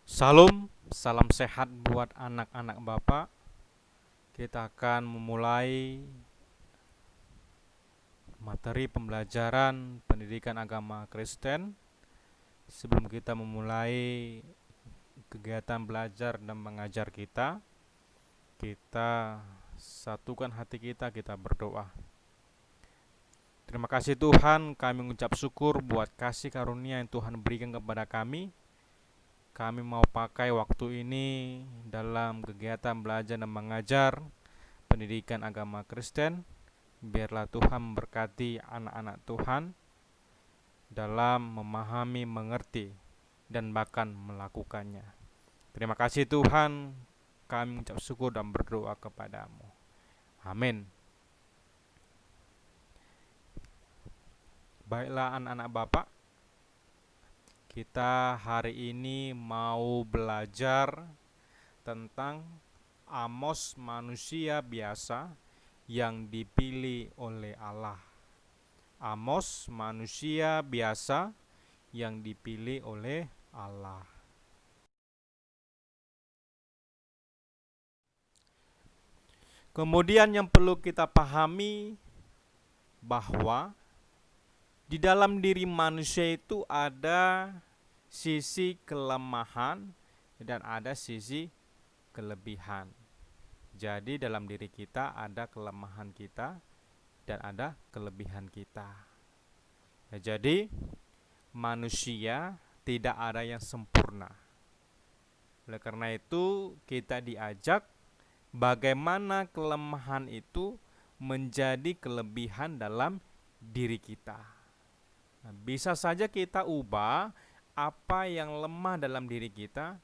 Salam, salam sehat buat anak-anak Bapak. Kita akan memulai materi pembelajaran pendidikan agama Kristen. Sebelum kita memulai kegiatan belajar dan mengajar kita satukan hati kita berdoa. Terima kasih Tuhan, kami mengucap syukur buat kasih karunia yang Tuhan berikan kepada kami. Kami mau pakai waktu ini dalam kegiatan belajar dan mengajar pendidikan agama Kristen. Biarlah Tuhan memberkati anak-anak Tuhan dalam memahami, mengerti, dan bahkan melakukannya. Terima kasih Tuhan, kami mengucap syukur dan berdoa kepadamu. Amin. Baiklah anak-anak Bapak, kita hari ini mau belajar tentang Amos, manusia biasa yang dipilih oleh Allah. Amos, manusia biasa yang dipilih oleh Allah. Kemudian yang perlu kita pahami bahwa di dalam diri manusia itu ada sisi kelemahan dan ada sisi kelebihan. Jadi dalam diri kita ada kelemahan kita dan ada kelebihan kita. Jadi manusia tidak ada yang sempurna. Oleh karena itu kita diajak bagaimana kelemahan itu menjadi kelebihan dalam diri kita. Bisa saja kita ubah apa yang lemah dalam diri kita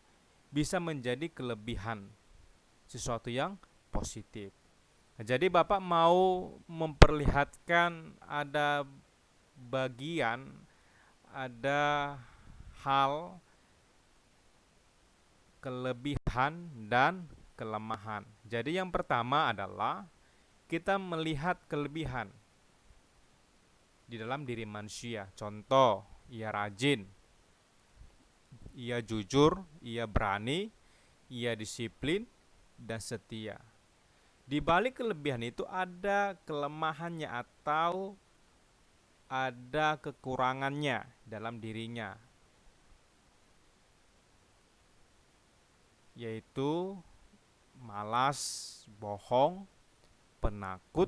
bisa menjadi kelebihan, sesuatu yang positif. Jadi Bapak mau memperlihatkan ada bagian, ada hal kelebihan dan kelemahan. Jadi yang pertama adalah kita melihat kelebihan di dalam diri manusia. Contoh, ia rajin, ia jujur, ia berani, ia disiplin, dan setia. Di balik kelebihan itu ada kelemahannya atau ada kekurangannya dalam dirinya, yaitu malas, bohong, penakut,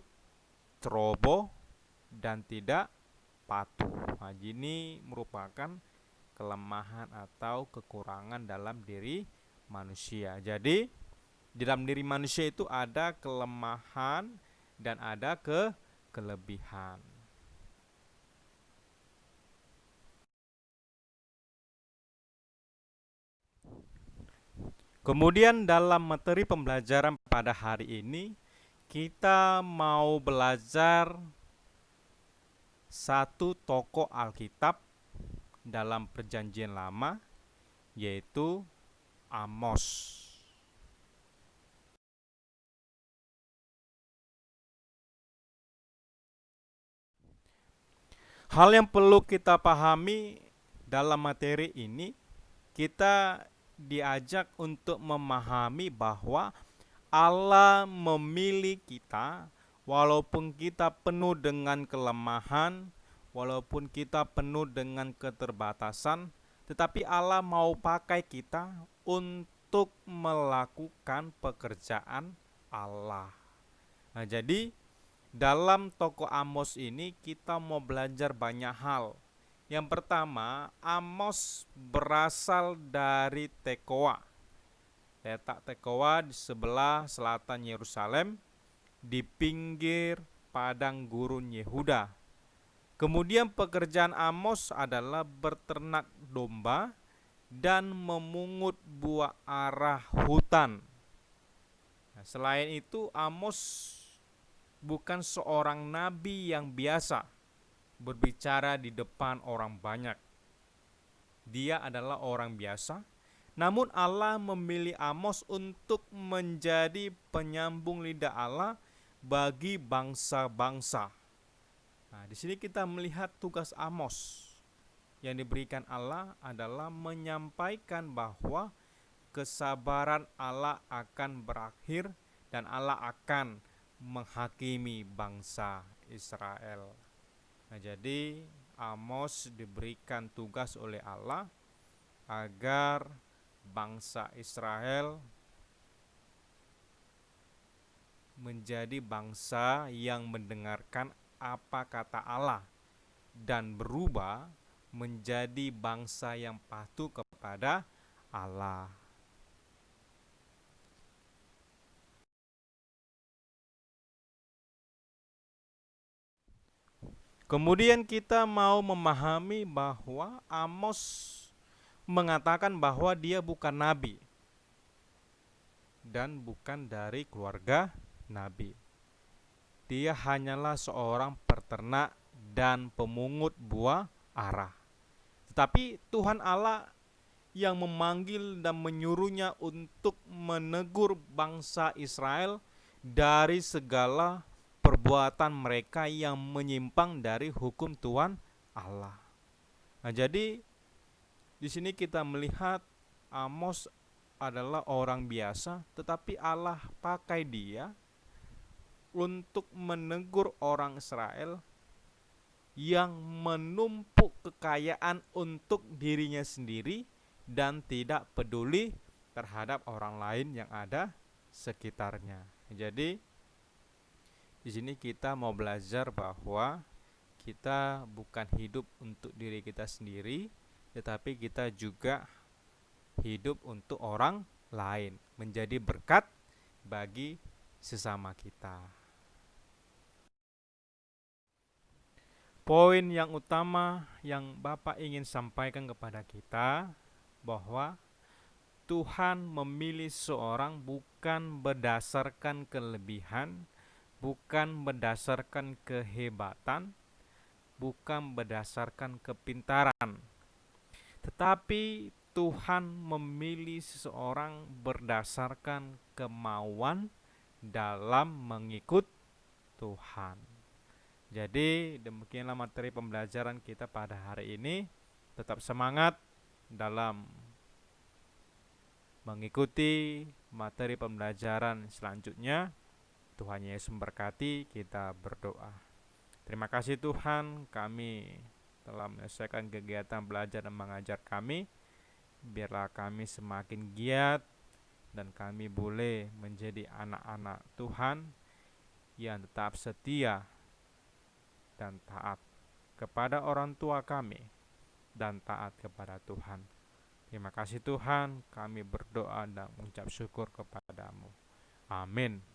ceroboh, dan tidak patuh. Nah, ini merupakan kelemahan atau kekurangan dalam diri manusia. Jadi, di dalam diri manusia itu ada kelemahan dan ada kelebihan. Kemudian dalam materi pembelajaran pada hari ini, kita mau belajar satu tokoh Alkitab dalam Perjanjian Lama, yaitu Amos. Hal yang perlu kita pahami dalam materi ini, kita diajak untuk memahami bahwa Allah memilih kita walaupun kita penuh dengan kelemahan, walaupun kita penuh dengan keterbatasan, tetapi Allah mau pakai kita untuk melakukan pekerjaan Allah. Nah, jadi dalam tokoh Amos ini kita mau belajar banyak hal. Yang pertama, Amos berasal dari Tekoa. Letak Tekoa di sebelah selatan Yerusalem, di pinggir padang gurun Yehuda. Kemudian pekerjaan Amos adalah beternak domba dan memungut buah arah hutan. Nah, selain itu, Amos bukan seorang nabi yang biasa berbicara di depan orang banyak. Dia adalah orang biasa, namun Allah memilih Amos untuk menjadi penyambung lidah Allah bagi bangsa-bangsa. Nah, di sini kita melihat tugas Amos yang diberikan Allah adalah menyampaikan bahwa kesabaran Allah akan berakhir dan Allah akan menghakimi bangsa Israel. Nah, jadi Amos diberikan tugas oleh Allah agar bangsa Israel menjadi bangsa yang mendengarkan apa kata Allah dan berubah menjadi bangsa yang patuh kepada Allah. Kemudian kita mau memahami bahwa Amos mengatakan bahwa dia bukan nabi dan bukan dari keluarga nabi. Dia hanyalah seorang peternak dan pemungut buah ara. Tetapi Tuhan Allah yang memanggil dan menyuruhnya untuk menegur bangsa Israel dari segala perbuatan mereka yang menyimpang dari hukum Tuhan Allah. Nah, jadi di sini kita melihat Amos adalah orang biasa, tetapi Allah pakai dia untuk menegur orang Israel yang menumpuk kekayaan untuk dirinya sendiri dan tidak peduli terhadap orang lain yang ada sekitarnya. Jadi di sini kita mau belajar bahwa kita bukan hidup untuk diri kita sendiri, tetapi kita juga hidup untuk orang lain, menjadi berkat bagi sesama kita. Poin yang utama yang Bapak ingin sampaikan kepada kita bahwa Tuhan memilih seorang bukan berdasarkan kelebihan, bukan berdasarkan kehebatan, bukan berdasarkan kepintaran, tetapi Tuhan memilih seseorang berdasarkan kemauan dalam mengikut Tuhan. Jadi demikianlah materi pembelajaran kita pada hari ini. Tetap semangat dalam mengikuti materi pembelajaran selanjutnya. Tuhan Yesus memberkati. Kita berdoa. Terima kasih Tuhan, kami telah menyelesaikan kegiatan belajar dan mengajar kami. Biarlah kami semakin giat dan kami boleh menjadi anak-anak Tuhan yang tetap setia dan taat kepada orang tua kami dan taat kepada Tuhan. Terima kasih Tuhan, kami berdoa dan mengucap syukur kepadamu. Amin.